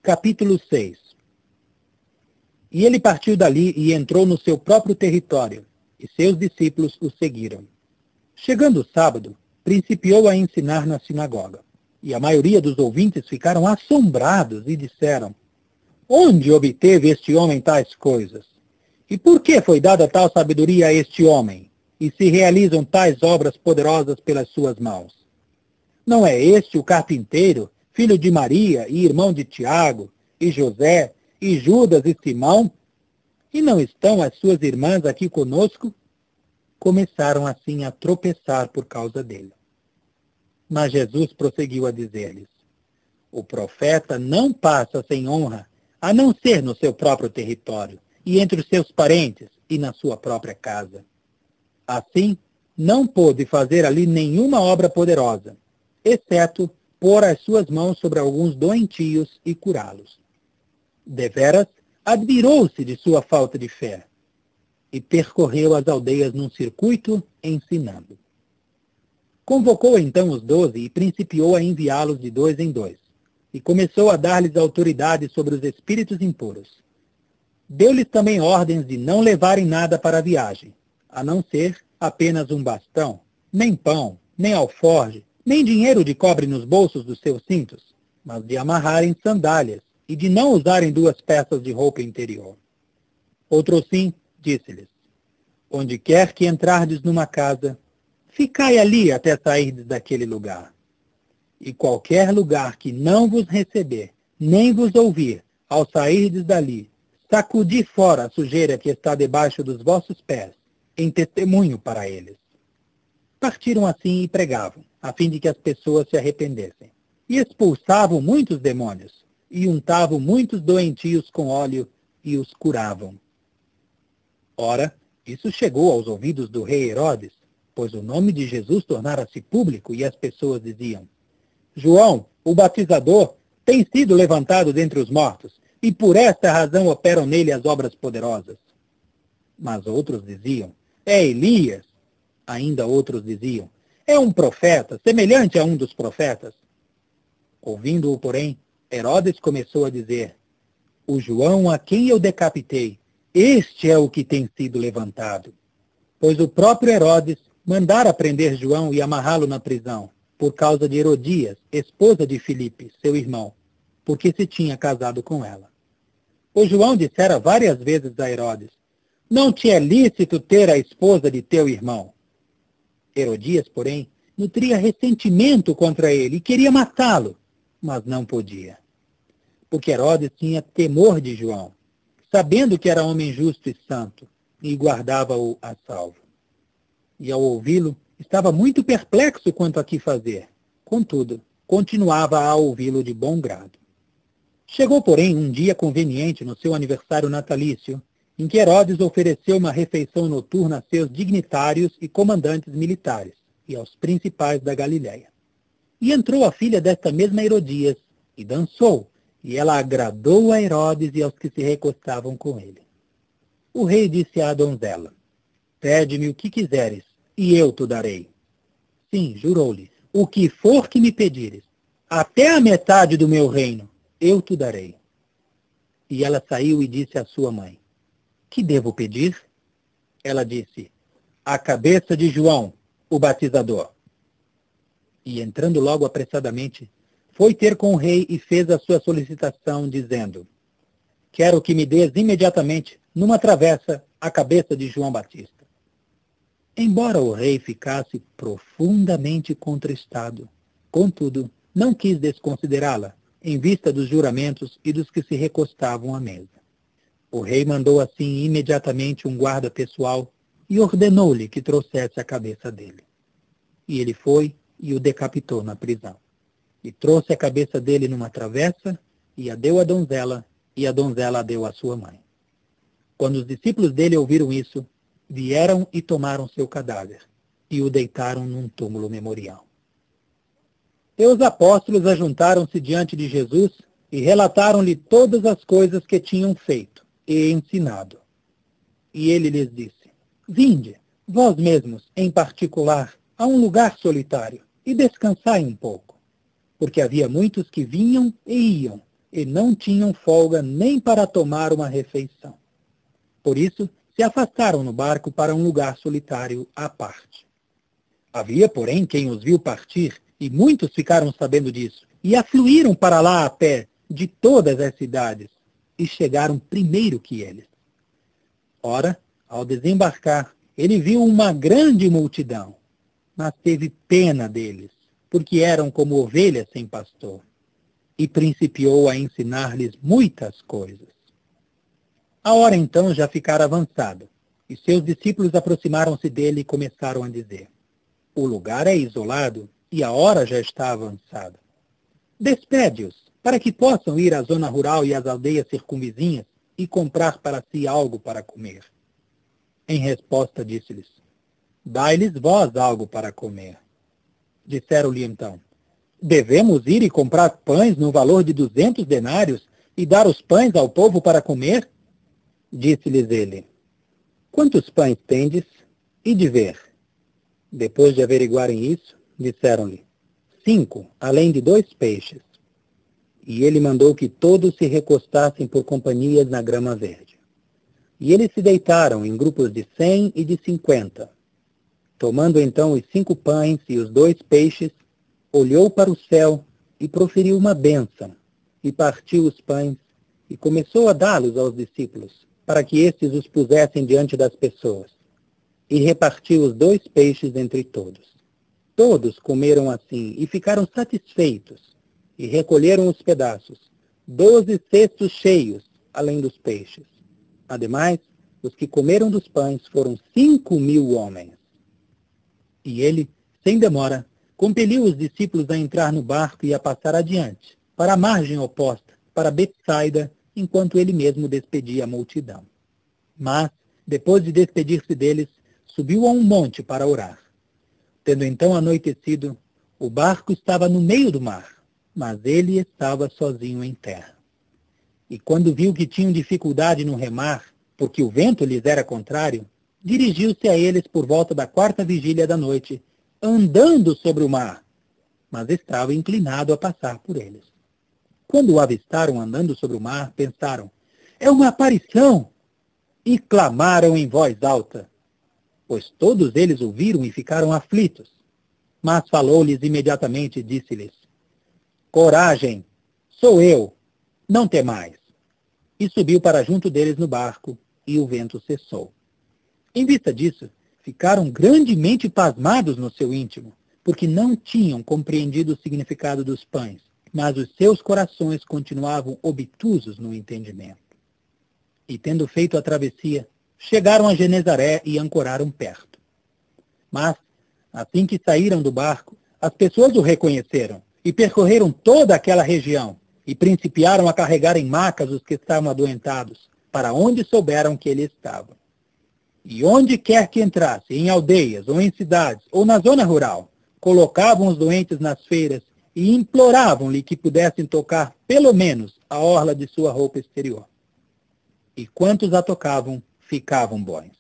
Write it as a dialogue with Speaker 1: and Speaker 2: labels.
Speaker 1: Capítulo 6. E ele partiu dali e entrou no seu próprio território, e seus discípulos o seguiram. Chegando o sábado, principiou a ensinar na sinagoga, e a maioria dos ouvintes ficaram assombrados e disseram: Onde obteve este homem tais coisas? E por que foi dada tal sabedoria a este homem, e se realizam tais obras poderosas pelas suas mãos? Não é este o carpinteiro, filho de Maria e irmão de Tiago, e José, e Judas e Simão? E não estão as suas irmãs aqui conosco? Começaram assim a tropeçar por causa dele. Mas Jesus prosseguiu a dizer-lhes: O profeta não passa sem honra, a não ser no seu próprio território, e entre os seus parentes, e na sua própria casa. Assim, não pôde fazer ali nenhuma obra poderosa, exceto pôr as suas mãos sobre alguns doentios e curá-los. Deveras, admirou-se de sua falta de fé, e percorreu as aldeias num circuito, ensinando. Convocou então os 12 e principiou a enviá-los de 2 em 2, e começou a dar-lhes autoridade sobre os espíritos impuros. Deu-lhes também ordens de não levarem nada para a viagem, a não ser apenas um bastão, nem pão, nem alforge, nem dinheiro de cobre nos bolsos dos seus cintos, mas de amarrarem sandálias e de não usarem 2 peças de roupa interior. Outro sim, disse-lhes: Onde quer que entrardes numa casa, ficai ali até sairdes daquele lugar. E qualquer lugar que não vos receber, nem vos ouvir, ao sairdes dali, sacudi fora a sujeira que está debaixo dos vossos pés, em testemunho para eles. Partiram assim e pregavam, a fim de que as pessoas se arrependessem. E expulsavam muitos demônios, e untavam muitos doentios com óleo, e os curavam. Ora, isso chegou aos ouvidos do rei Herodes, pois o nome de Jesus tornara-se público, e as pessoas diziam: João, o batizador, tem sido levantado dentre os mortos, e por esta razão operam nele as obras poderosas. Mas outros diziam: É Elias. Ainda outros diziam: É um profeta, semelhante a um dos profetas. Ouvindo-o, porém, Herodes começou a dizer: O João a quem eu decapitei, este é o que tem sido levantado. Pois o próprio Herodes mandara prender João e amarrá-lo na prisão, por causa de Herodias, esposa de Filipe, seu irmão, porque se tinha casado com ela. O João dissera várias vezes a Herodes: Não te é lícito ter a esposa de teu irmão. Herodias, porém, nutria ressentimento contra ele e queria matá-lo, mas não podia. Porque Herodes tinha temor de João, sabendo que era homem justo e santo, e guardava-o a salvo. E ao ouvi-lo, estava muito perplexo quanto a que fazer. Contudo, continuava a ouvi-lo de bom grado. Chegou, porém, um dia conveniente no seu aniversário natalício, em que Herodes ofereceu uma refeição noturna a seus dignitários e comandantes militares, e aos principais da Galiléia. E entrou a filha desta mesma Herodias, e dançou, e ela agradou a Herodes e aos que se recostavam com ele. O rei disse à donzela: Pede-me o que quiseres, e eu te darei. Sim, jurou-lhe, o que for que me pedires, até a metade do meu reino, eu te darei. E ela saiu e disse à sua mãe: Que devo pedir? Ela disse: A cabeça de João, o batizador. E entrando logo apressadamente, foi ter com o rei e fez a sua solicitação, dizendo: Quero que me des imediatamente, numa travessa, a cabeça de João Batista. Embora o rei ficasse profundamente contristado, contudo, não quis desconsiderá-la, em vista dos juramentos e dos que se recostavam à mesa. O rei mandou assim imediatamente um guarda pessoal e ordenou-lhe que trouxesse a cabeça dele. E ele foi e o decapitou na prisão. E trouxe a cabeça dele numa travessa e a deu à donzela, e a donzela a deu à sua mãe. Quando os discípulos dele ouviram isso, vieram e tomaram seu cadáver e o deitaram num túmulo memorial. E os apóstolos ajuntaram-se diante de Jesus e relataram-lhe todas as coisas que tinham feito e ensinado. E ele lhes disse: Vinde, vós mesmos, em particular, a um lugar solitário, e descansai um pouco. Porque havia muitos que vinham e iam, e não tinham folga nem para tomar uma refeição. Por isso, se afastaram no barco para um lugar solitário à parte. Havia, porém, quem os viu partir, e muitos ficaram sabendo disso, e afluíram para lá a pé, de todas as cidades, e chegaram primeiro que eles. Ora, ao desembarcar, ele viu uma grande multidão, mas teve pena deles, porque eram como ovelhas sem pastor, e principiou a ensinar-lhes muitas coisas. A hora então já ficara avançada, e seus discípulos aproximaram-se dele e começaram a dizer: o lugar é isolado e a hora já está avançada. Despede-os, para que possam ir à zona rural e às aldeias circunvizinhas e comprar para si algo para comer. Em resposta disse-lhes: dai-lhes vós algo para comer. Disseram-lhe então: devemos ir e comprar pães no valor de 200 denários e dar os pães ao povo para comer? Disse-lhes ele: quantos pães tendes? E de ver. Depois de averiguarem isso, disseram-lhe: 5, além de 2 peixes. E ele mandou que todos se recostassem por companhias na grama verde. E eles se deitaram em grupos de 100 e de 50. Tomando então os 5 pães e os 2 peixes, olhou para o céu e proferiu uma bênção, e partiu os pães, e começou a dá-los aos discípulos, para que estes os pusessem diante das pessoas. E repartiu os 2 peixes entre todos. Todos comeram assim, e ficaram satisfeitos, e recolheram os pedaços, 12 cestos cheios, além dos peixes. Ademais, os que comeram dos pães foram 5.000 homens. E ele, sem demora, compeliu os discípulos a entrar no barco e a passar adiante, para a margem oposta, para Betsaida, enquanto ele mesmo despedia a multidão. Mas, depois de despedir-se deles, subiu a um monte para orar. Tendo então anoitecido, o barco estava no meio do mar, mas ele estava sozinho em terra. E quando viu que tinham dificuldade no remar, porque o vento lhes era contrário, dirigiu-se a eles por volta da 4ª vigília da noite, andando sobre o mar, mas estava inclinado a passar por eles. Quando o avistaram andando sobre o mar, pensaram: é uma aparição! E clamaram em voz alta, pois todos eles ouviram e ficaram aflitos. Mas falou-lhes imediatamente e disse-lhes: coragem, sou eu, não temais. E subiu para junto deles no barco, e o vento cessou. Em vista disso, ficaram grandemente pasmados no seu íntimo, porque não tinham compreendido o significado dos pães, mas os seus corações continuavam obtusos no entendimento. E tendo feito a travessia, chegaram a Genezaré e ancoraram perto. Mas, assim que saíram do barco, as pessoas o reconheceram e percorreram toda aquela região e principiaram a carregar em macas os que estavam adoentados, para onde souberam que ele estava. E onde quer que entrasse, em aldeias ou em cidades ou na zona rural, colocavam os doentes nas feiras e imploravam-lhe que pudessem tocar pelo menos a orla de sua roupa exterior. E quantos a tocavam, ficavam bons.